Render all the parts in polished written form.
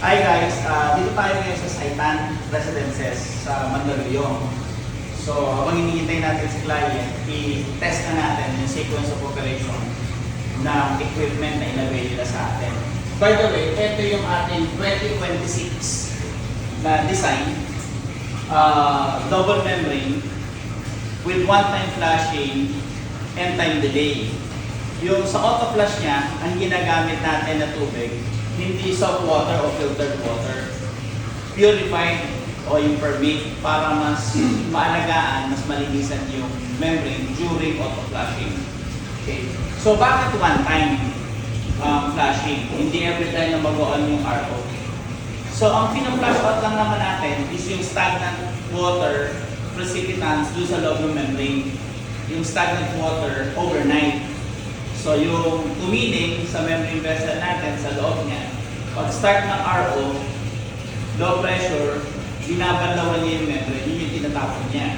Hi guys, dito tayo ngayon sa Saitan Residences sa Mandaluyong. So, habang hinihintay natin si client, i-test na natin yung sequence of operation ng equipment na inabay nila sa atin. By the way, ito yung ating 2026 na design, double membrane with one-time flashing and time delay. Yung sa auto flash niya, ang ginagamit natin na tubig, hindi salt water o filtered water. Purified o yung permit para mas maalagaan, mas malinisan yung membrane during auto flashing. Okay. So bakit one time flashing? Hindi every time na mag-on yung RO. So ang pina-flash out lang naman natin is yung stagnant water precipitants doon sa loob ng membrane. Yung stagnant water overnight. So yung tumining sa membrane vessel natin sa loob niya, pag start ng RO, low pressure, binabanlawan niya yung membrane, yun yung tinatapon niya.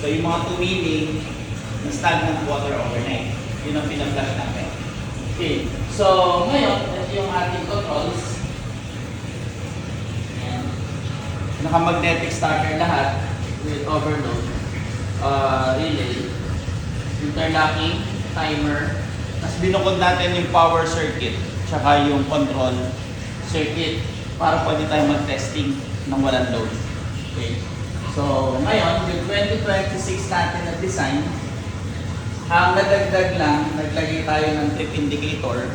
So yung mga tumining na stagnant water overnight, yun ang pinaflash natin. Okay, so ngayon, ito yung ating controls. Ayan. Naka-magnetic starter lahat with overload, relay, interlocking, timer, tapos binukod natin yung power circuit tsaka yung control circuit para pwede tayo mag-testing ng walang load. Okay. So, ngayon, yung 2026 natin na design, ang nadagdag lang, naglagay tayo ng trip indicator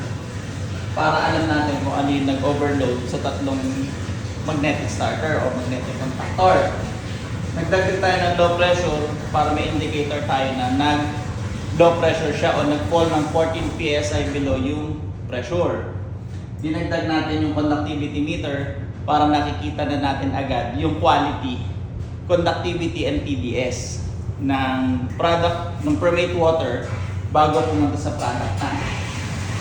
para alam natin kung ano yung nag-overload sa tatlong magnetic starter o magnetic contactor. Nagdagdag tayo ng low pressure para may indicator tayo na low pressure siya o nag-fall ng 14 PSI below yung pressure. Dinagdag natin yung conductivity meter para nakikita na natin agad yung quality, conductivity and TDS ng product, ng permeate water bago pumunta sa product tank.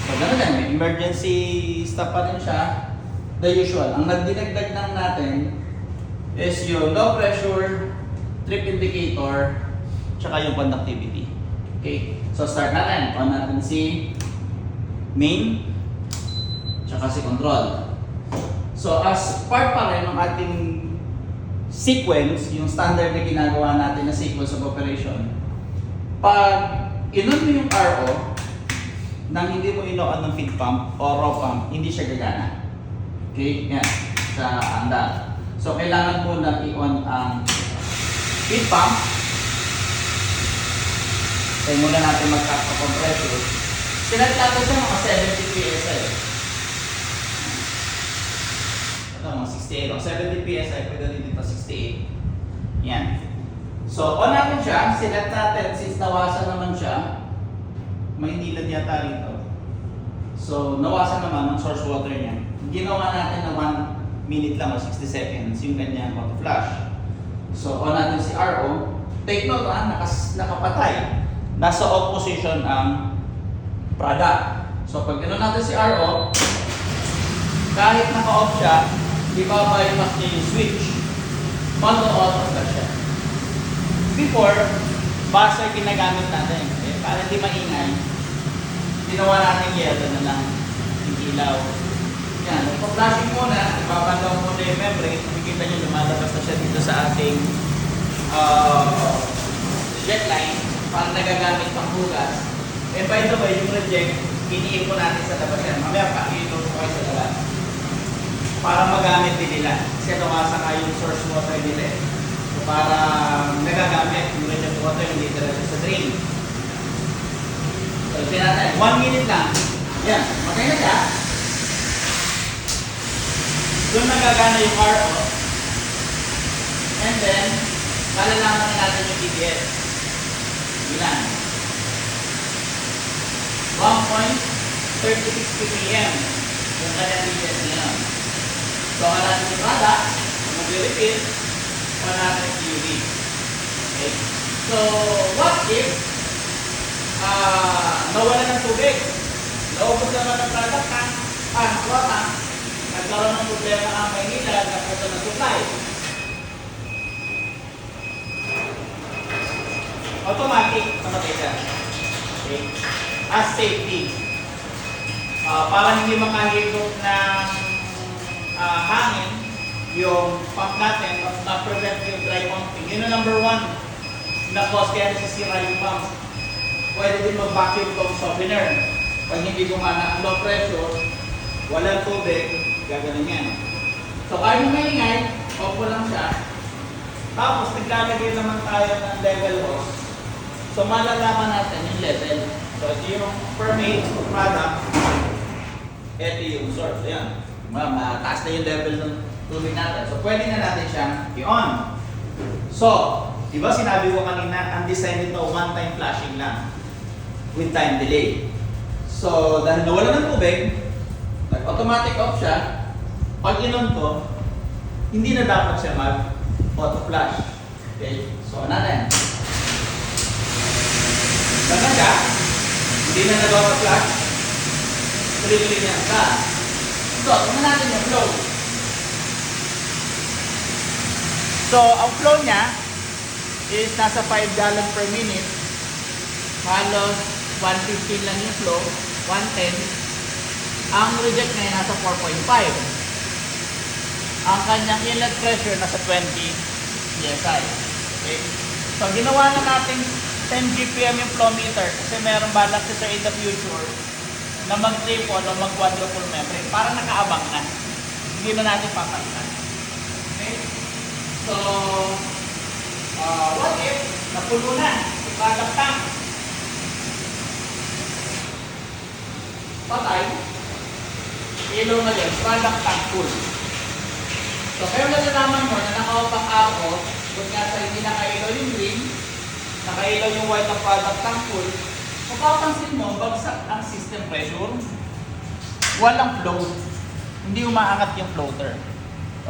So gano'n lang, may emergency stop pa rin siya. The usual. Ang nagdinagdag lang natin is yung low pressure, trip indicator, tsaka yung conductivity. Okay, so start natin. On natin si main, tsaka si control. So as part pa rin ng ating sequence, yung standard na ginagawa natin na sequence of operation, pag inon mo yung RO, nang hindi mo ino-on ng feed pump o raw pump, hindi siya gagana. Okay, yan, sa anda. So kailangan mo na i-on ang feed pump. Kaya muna natin mag-cut sa compressor. Sinat natin siya mga 70 PSI. Ito mga 68. O 70 PSI, pwede rin dito 68. Yan. So, on natin siya. Sinat natin, since nawasan naman siya, may nilad yata rito. So, nawasan naman ng source water niya. Ginawa natin na 1 minute lang o 60 seconds yung kanyang auto flash. So, on natin si RO. Take note, nakapatay. Nasa off position ang product. So pag gano'n natin si RO, kahit naka-off siya, i-bypass niya yung switch. Mag-auto flash siya. Before, buzzer ginagamit natin. Okay? Para hindi maingay, ginawa natin yellow na lang yung ilaw. Yan. Pag-flashing muna, ipapandaw muna yung membrane. Makikita nyo lumalabas na siya dito sa ating jet line. Para nagagamit pang hugas. And by the way, yung reject, iniipon natin sa labas yan. Mamaya pa, iipon ko kayo sa labas. Para magamit din nila. Kasi nawasa ka yung source water nila. So para nagagamit yung reject water, hindi talaga sa drain. So, ito natin. 1 minute lang. Yan. Okay na siya. Doon nagagana yung RO. And then, malalaman natin yung TDS. Ilan? 1.36 ppm yung kanyang TDS niya. So, ang natin yung product, mag-repeat, ang natin yung UV. Okay? So, what if nawala ng tubig? Naubos naman ng product tank, nagkaroon ng problema ang Maynila, nagkaroon ng supply. Automatic, namatay siya. Okay? As safety. Para hindi makahigop ng hangin yung pump natin, prevent yung dry pumping. Yun ang number one na cause kaya nasisira yung pump. Pwede din mag-vacuum tong softener. Pag hindi gumana ang low pressure, walang tubig, gaganon yan. So kahit maingay, off mo lang siya. Tapos naglalagay naman tayo ng level hose. So malalaman natin yung level. So ito yung permate product. Ito yung source. Ayan. Mataas na yung level ng tubig natin. So pwede na natin siyang i-on. So, di ba sinabi ko kanina, ang design nito one-time flashing lang with time delay. So, dahil nawala ng tubig, nag-automatic off siya. Pag in-on ko, hindi na dapat siya mag-auto flash. Okay? So, natin. Ganda siya. Hindi na nag-auto flash. Tuloy-tuloy niya. So, tingnan natin yung flow. So, ang flow niya is nasa 5 gallon per minute. Halos 115 lang yung flow, 110. Ang reject niya nasa 4.5. Ang kanyang inlet pressure nasa 20 psi. Okay? So, ginawa na natin 10 GPM yung flow meter kasi meron balak si Sir in the future na mag-triple o mag-quadruple membrane para nakaabang na. Hindi na natin papalitan. Okay? So, what if napuno na yung product tank? Patay. Ilaw na yun, product tank full. So, kayo nalalaman mo na naka-off ang ako, kung nga sa hindi nakailaw yung green, nakailaw yung white ng product tank full, mapapansin mo, bagsak ang system pressure, walang flow, hindi umaangat yung floater.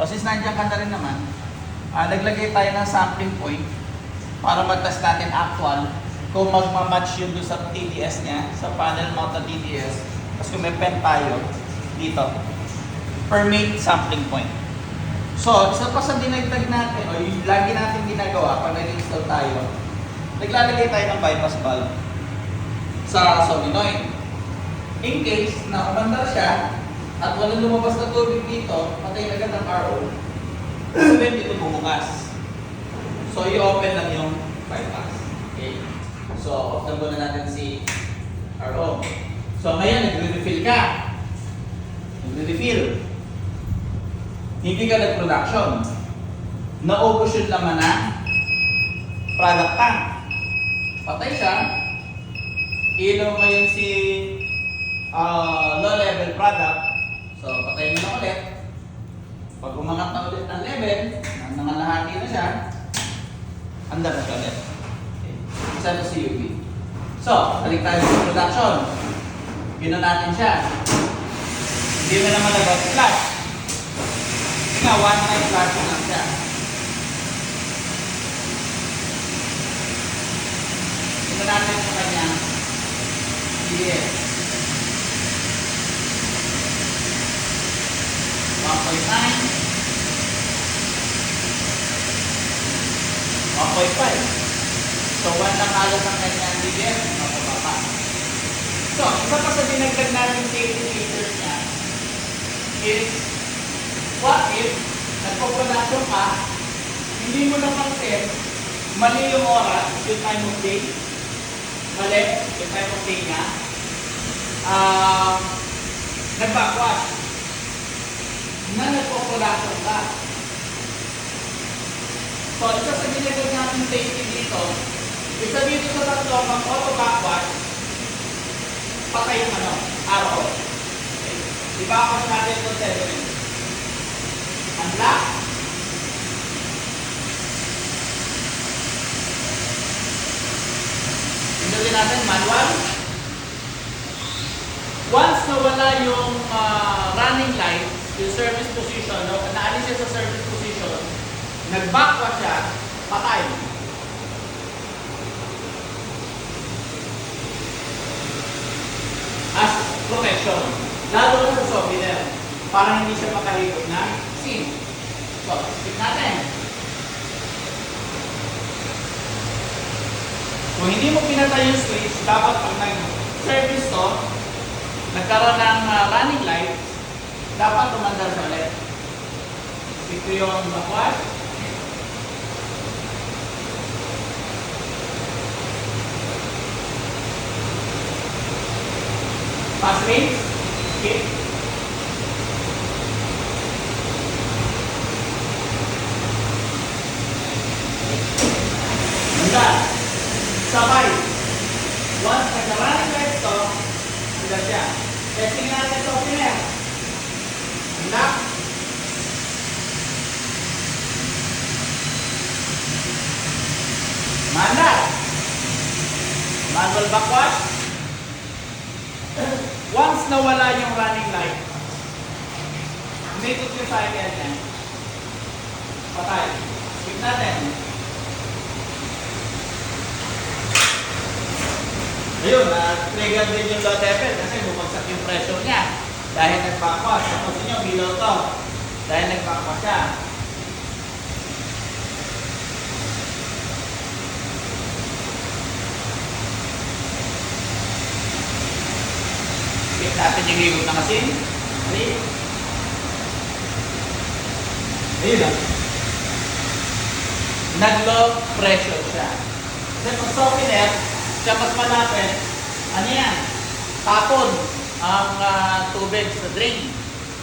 So, since nandiyan ka na rin naman, naglagay tayo ng sampling point para mag-test natin actual kung magmamatch yun doon sa TDS niya, sa panel mount na TDS. Tapos kung may pen tayo, dito, permate sampling point. So, isa pa sa dinagdag natin, o yung lagi natin ginagawa pag nag-install tayo, naglalagay tayo ng bypass valve sa solenoid. In case na umandar siya at walang lumabas na tubig dito, patay agad ang RO, sabihin dito bumukas. So, i-open lang yung bypass. Okay? So, off na muna natin si RO. So, ngayon, nagre-refill ka. Nagre-refill. Hindi ka nag-production. Naubos yung laman na product tank. Patay siya. Ilaw ngayon si low level product. So, patay mo na ulit. Pag umangat na ulit ng level, nanganahati na siya, andar na siya ulit. Okay. Isa na si UV. So, balik tayo sa production. Gina natin siya. Hindi na naman nag-flash. Kasi nga, one-time flash lang siya. Gina natin sa kanyang TDS. 1.5. So, 1 lang halos ang kanyang TDS, mapababa. So, isa pa sa dinagdag natin safety features niya is, what if nagpo-production ka, hindi mo napansin, mali yung oras, yung time of day, mali yung time of day niya, nag-backwash, na nagpo-production ka. So, isa sa dinagdag natin safety dito, isa dito sa tatlo, mag-auto-backwash, patay yung araw. Okay. I-backwash natin ito 7 minutes. Unlock. Pindutin natin, manual. Once nawala yung running light, yung service position, naalis siya sa service position, nag-backwash siya, patay. As protection. Lalo na sa softener. Para hindi siya makahigop na sim. So, skip natin. Kung hindi mo pinatay yung switch, dapat pag nag-service to, nagkaroon ng running light, dapat tumandar siya ulit. Ito yung bakwas. Pass range. Okay. Handa. Sabay. Once nagka-running lights to, handa siya. Testing natin sa opener. Handa. Manda. Manual backwash. Once nawala yung running light, umikot yung cycle niya. Patay. Skip natin. Ayun, trigger din yung low level kasi bumagsak yung pressure niya. Dahil nag-backwash. Tapos nyo, below to. Dahil nag-backwash siya. Skip natin yung higop na kasi. Ayun lang. Nag-low pressure siya. Kasi pag softener, siya mas malapit, ano yan? Tapon ang tubig sa drain.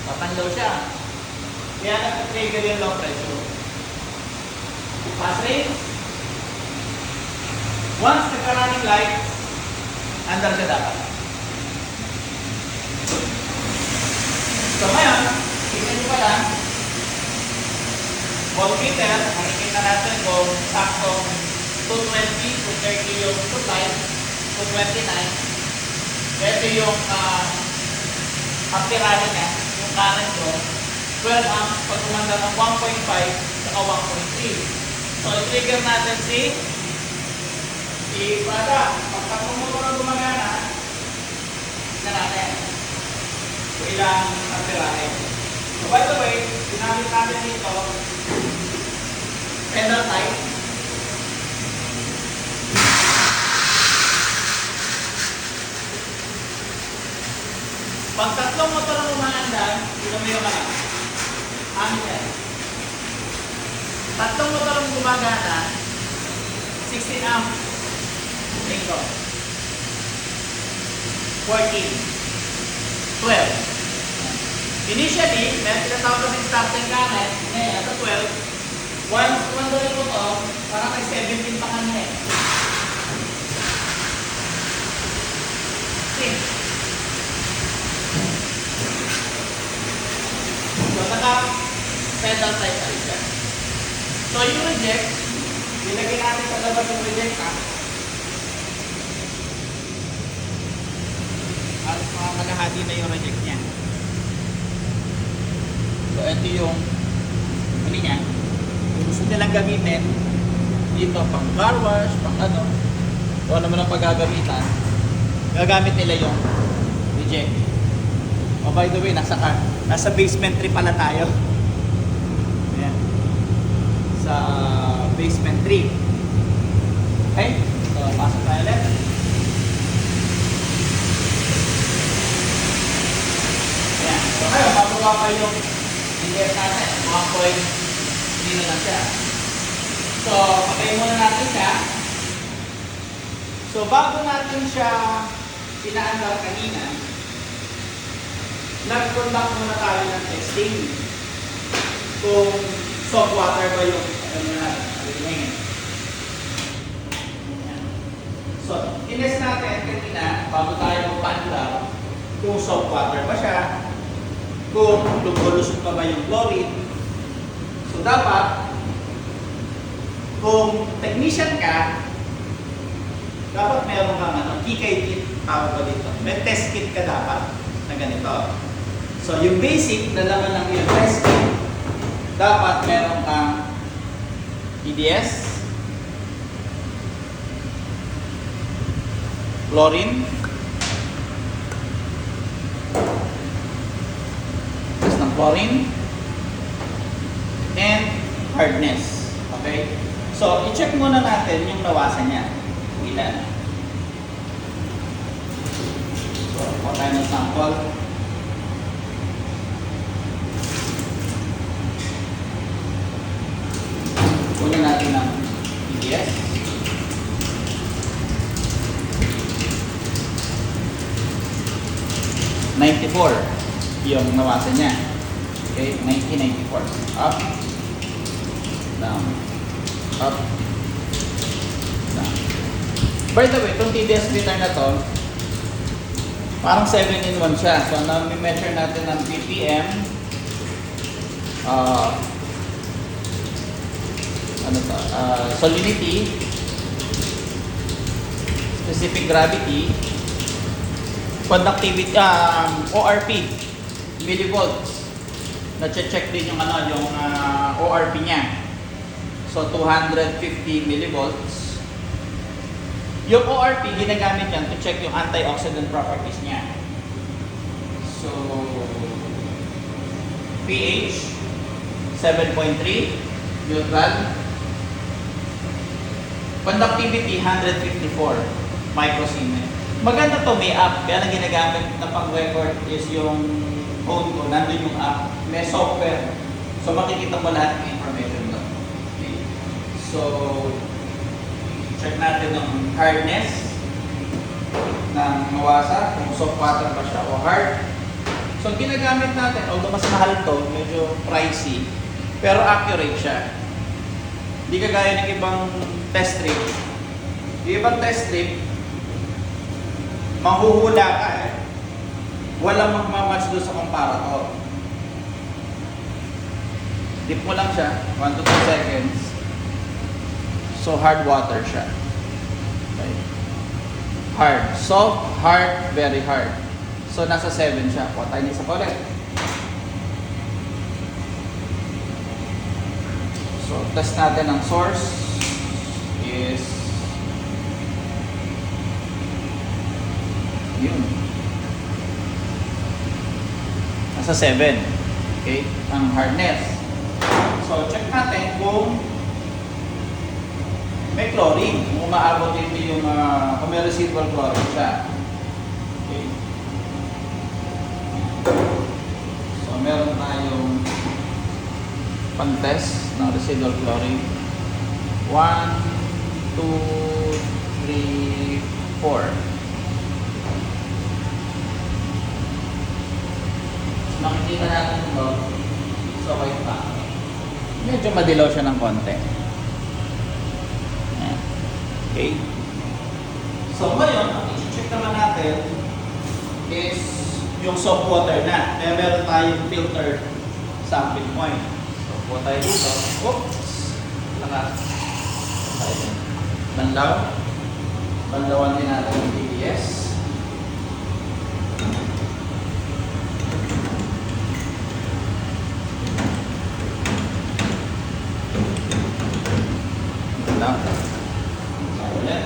Papanlaw siya. Kaya nag-trigger yung low pressure. Pass rate. Once nagka-running light, under siya dapat. So ngayon, tingnan nyo pa lang, voltmeter, makikita natin kung saktong 220, 230 yung supply, 229. Ito yung amperahe niya, yung current ko, 12 amps pag umanda ng 1.5 saka 1.3. So, i-trigger natin si Prada. Pagkatong motor ang gumagana, tignan natin kung ilang amperahe. So, by the way, ginamit natin dito pedal type. Pag tatlong motor ang umaandar, pinamayo ka lang. Amin. Tatlong motor ang gumagana, 16 amps. Bingo. 14. 12. Initially, may tinatawag kasi starting current, ngayon, sa 12. Once kumandorin mo to, parang may 17 pa kanina eh. 6. So, naka-pedal type na rin siya. So, yung reject, ilagay natin sa labas yung reject ha. At mga kalahati na yung reject niya. So, ito yung ano niya. Kung gusto nilang gamitin, dito pang car wash, pang ano, o ano man ang paggagamitan, gagamit nila yung reject. Oh, by the way, nasa basement 3 pala tayo. Ayan. Sa basement 3. Okay? So, pasok tayo ulit. Ayan. So, kayo, bababa pa yung inlet natin. 1.0 na lang siya. So, patay muna natin siya. So, bago natin siya pinaandar kanina, nag-conduct muna tayo ng testing kung soft water ba yung ano natin. So, test natin kanina bago tayo magpa-andar kung soft water ba siya, kung lumulusot pa ba yung chlorine. So, dapat kung technician ka, dapat meron kang PK kit tawag ba dito. May test kit ka dapat na ganito. So, yung basic na laman ng iyong test kit, dapat meron kang EDS, chlorine, test ng chlorine, and hardness. Okay? So, i-check muna natin yung nawasan niya. Ilan? So, kuha tayo ng sample. 1994 yung nawasan niya. Okay, 1994. Up, down, up, down. By the way, itong TDS meter na to, parang 7-in-1 siya. So, na-measure natin ng ppm, salinity, specific gravity, conductivity, ORP, millivolts. Na-check din yung ORP niya. So 250 millivolts. Yung ORP ginagamit yan to check yung antioxidant properties niya. So pH 7.3 neutral. Conductivity 154 microsiemens. Maganda to, may app. Kaya na ginagamit na pang-record is yung phone ko. Nandun yung app. May software. So makikita mo lahat ng information doon. Okay. So check natin yung hardness ng mawasa, kung soft water ba siya o hard. So ginagamit natin, although mas mahal to, medyo pricey, pero accurate siya. Hindi kagaya ng ibang test strip. Yung ibang test strip, mahuhula ka eh. Walang magmamatch doon sa comparator. Dip mo lang siya, 1 to 2 seconds. So hard water siya. Okay. Hard. Soft, hard, very hard. So nasa 7 siya. Kuha tayo sa ulit. So test natin ang source is yun. Nasa 7. Okay? Ang hardness. So check natin kung may chlorine. Kung umaabot dito yung kung may residual chlorine siya. Okay? So meron tayong pang-test ng residual chlorine. 1, 2, 3, 4. Makikita natin ito. So white pa. Medyo madilaw siya ng konti. Ayan. Okay. So ngayon, ang i-check naman natin is yung soft water na. Kaya meron tayong filter sample point. So puha tayo dito. Oops! Lakas. Banlaw. Banlawan din natin yung TDS. Banlaw. Ulit.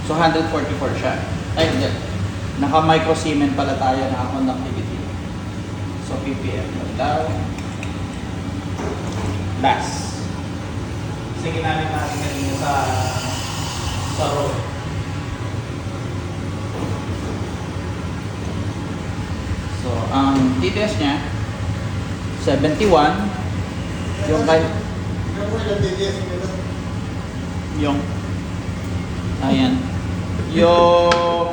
So 144 siya. Ay, hindi. Naka-microsiemens pala tayo, naka-conductivity. So ppm. Banlaw. Last. Kasi ginamit natin kanina sa road. So, ang TDS niya, 71. Yung kay... Yung... Ayan. Yung...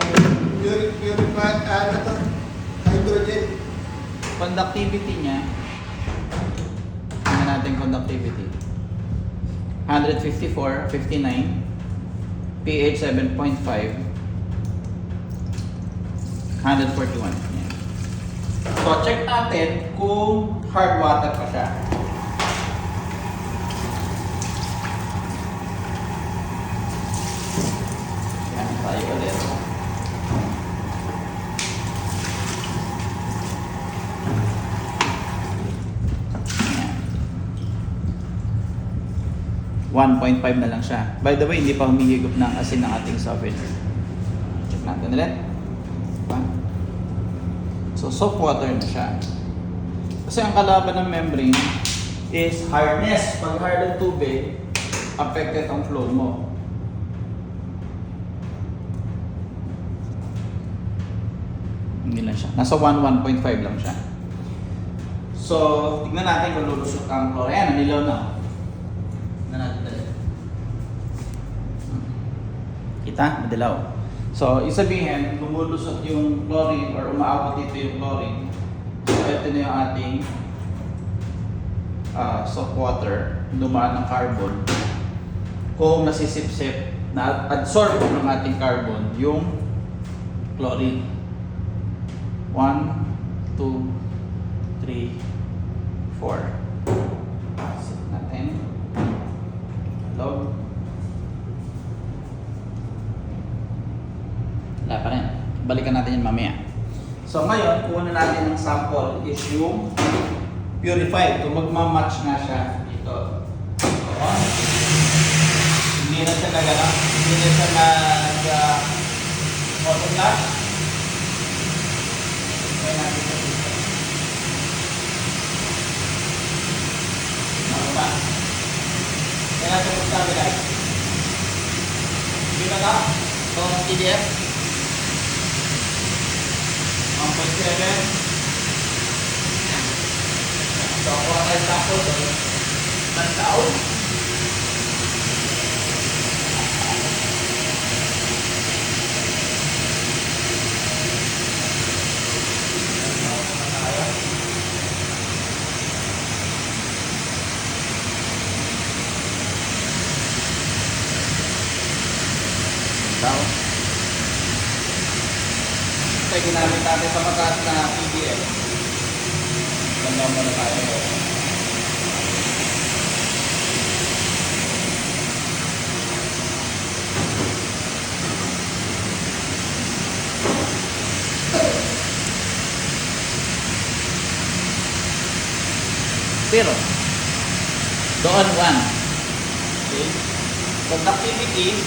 Hydrogen. Conductivity niya, tingnan natin conductivity. 154, 59, pH 7.5, 141. Yan. So, check natin kung hard water pa siya. Yan, tayo ulit. Yan. 1.5 na lang siya. By the way, hindi pa humihigop ng asin ng ating softener. Check natin ulit. So, soft water na siya. Kasi ang kalaban ng membrane is hardness. Pag hard ang tubig, affected ang flow mo. Hindi lang siya. Nasa 1.5 lang siya. So, tignan natin kung lulusot ang chlorine. Ayan, nanilaw na. Tignan natin dali. Kita? Madilaw. So, isabihin, lumulusot yung chlorine or umaabot dito yung chlorine. So, ito na yung ating soap water, dumaan ng carbon. Kung nasisipsip, na-absorb ng ating carbon yung chlorine. 1, 2, 3, 4. Sip natin. Hello? Wala pa rin. Balikan natin yun mamaya. So ngayon, kuha natin ng sample is yung purified. Kung magmamatch nga siya dito. So, hindi na siya nagana. Hindi na siya nag-autoflash. Kaya natin siya dito. Ano ba? Kaya natin magsabi guys. Dito na. So, TDF. 1.7. So, kuha tayo sample doon. Lantaw. Lantaw. Ito ay ginamit natin sa mataas na PDL. Lantaw muna tayo. Zero. Doon 1. Okay. Conductivity.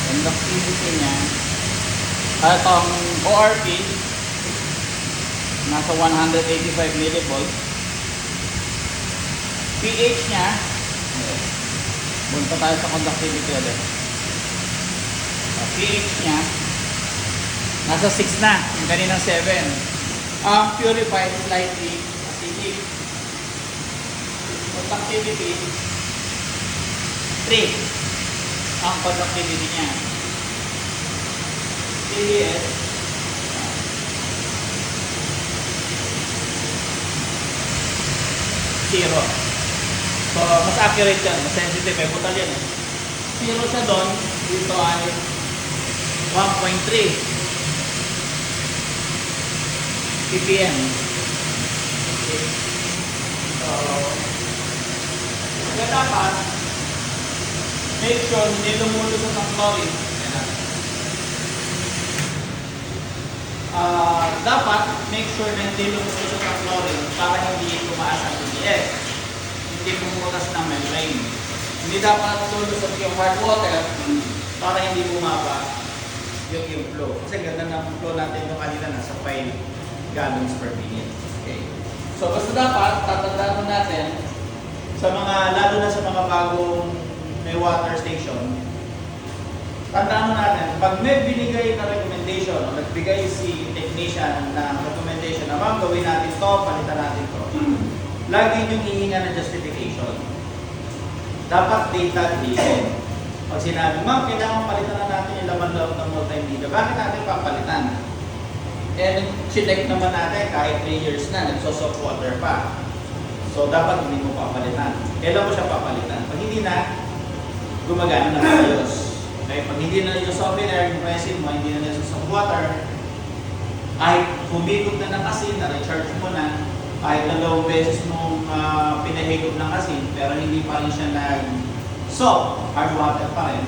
Conductivity niya. Itong ORP nasa 185 millivolts. pH niya. Punta tayo sa conductivity ulit. pH niya nasa 6 na, yung kaninang 7. Ang purified slightly acidic. Conductivity 3 ang conductivity niya. TDS 0. So, mas accurate yan, mas sensitive, may butal yan. 0 siya doon, dito ay 1.3 ppm. Okay. So, kaya dapat make sure hindi lumulusot ang chlorine. Dapat make sure na hindi lumulusot ang chlorine para hindi tumaas ang TDS. Hindi pumutas ng membrane. Hindi dapat lulusot yung hard water para hindi bumaba yung flow. Kasi ganda ng flow natin yung kanina nasa 5 gallons per minute. Okay. So basta dapat tatandaan mo natin sa mga, lalo na sa mga bagong may water station, tandaan mo natin, pag may binigay na recommendation o nagbigay si technician ng recommendation na ma'am gawin natin to, palitan natin to, lagi niyong hihinga ng justification. Dapat data driven. Pag sinabi, ma'am, kailangan palitan na natin yung laman loob ng multimedia, bakit natin papalitan? And chinek naman natin kahit 3 years na, nagsosoft water pa. So dapat hindi mo papalitan. Kailan mo siya papalitan? Pag hindi na, gumagana na ayos. Okay? Pag hindi na yung softener, yung resin mo, hindi na yung soft water, kahit humigop na ng asin, na-recharge mo na, kahit 2 beses mong pinahigop ng asin, pero hindi pa rin siya nag-soft, hard water pa rin,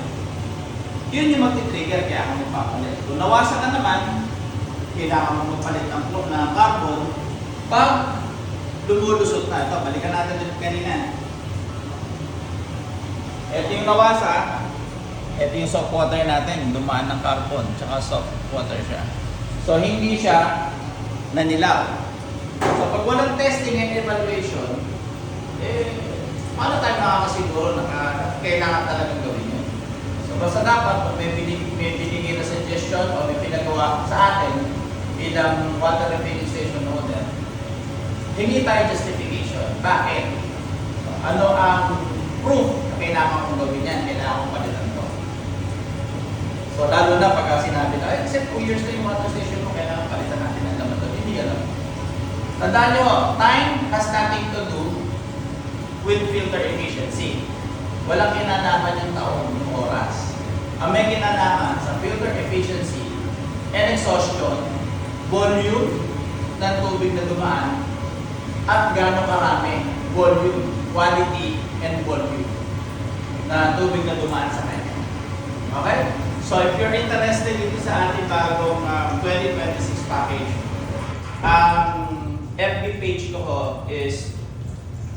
yun yung magti-trigger kaya ka magpapalit. Kung nawasa ka naman, kailangan mo magpalit ng carbon pag lumulusot na. Ito, balikan natin ulit kanina. Ito yung nawasa, ito yung soft water natin, dumaan ng carbon, tsaka soft water siya. So, hindi siya nanilaw. So, pag walang testing and evaluation, paano tayo makakasiguro na kailangan talagang gawin yun? So, basta dapat kung may binigay na suggestion o may pinagawa sa atin bilang water refilling station owner, hingi tayo justification. Bakit? Ano ang proof na kailangan kong gawin yan? Kailangan kong palitan to. So, lalo na pagka sinabi na, kasi 2 years na yung water station mo, kailangan palitan natin ang laman to. Hindi alam. Tandaan nyo, time has nothing to do with filter efficiency. Walang kinalaman yung taong oras. Ang may kinalaman sa filter efficiency and exhaustion, volume ng tubig na dumaan, at gaano karami, volume, quality, and volume na tubig na dumaan sa kanya. Okay? So if you're interested dito sa ating bagong 2026 package, ang FB page ko is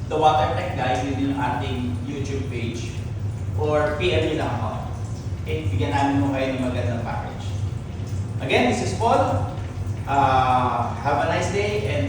The Water Tech Guy, yun yung ating YouTube page. Or PM nyo lang ako. Okay? Bigyan namin mo kayo ng magandang package. Again, this is Paul. Have a nice day and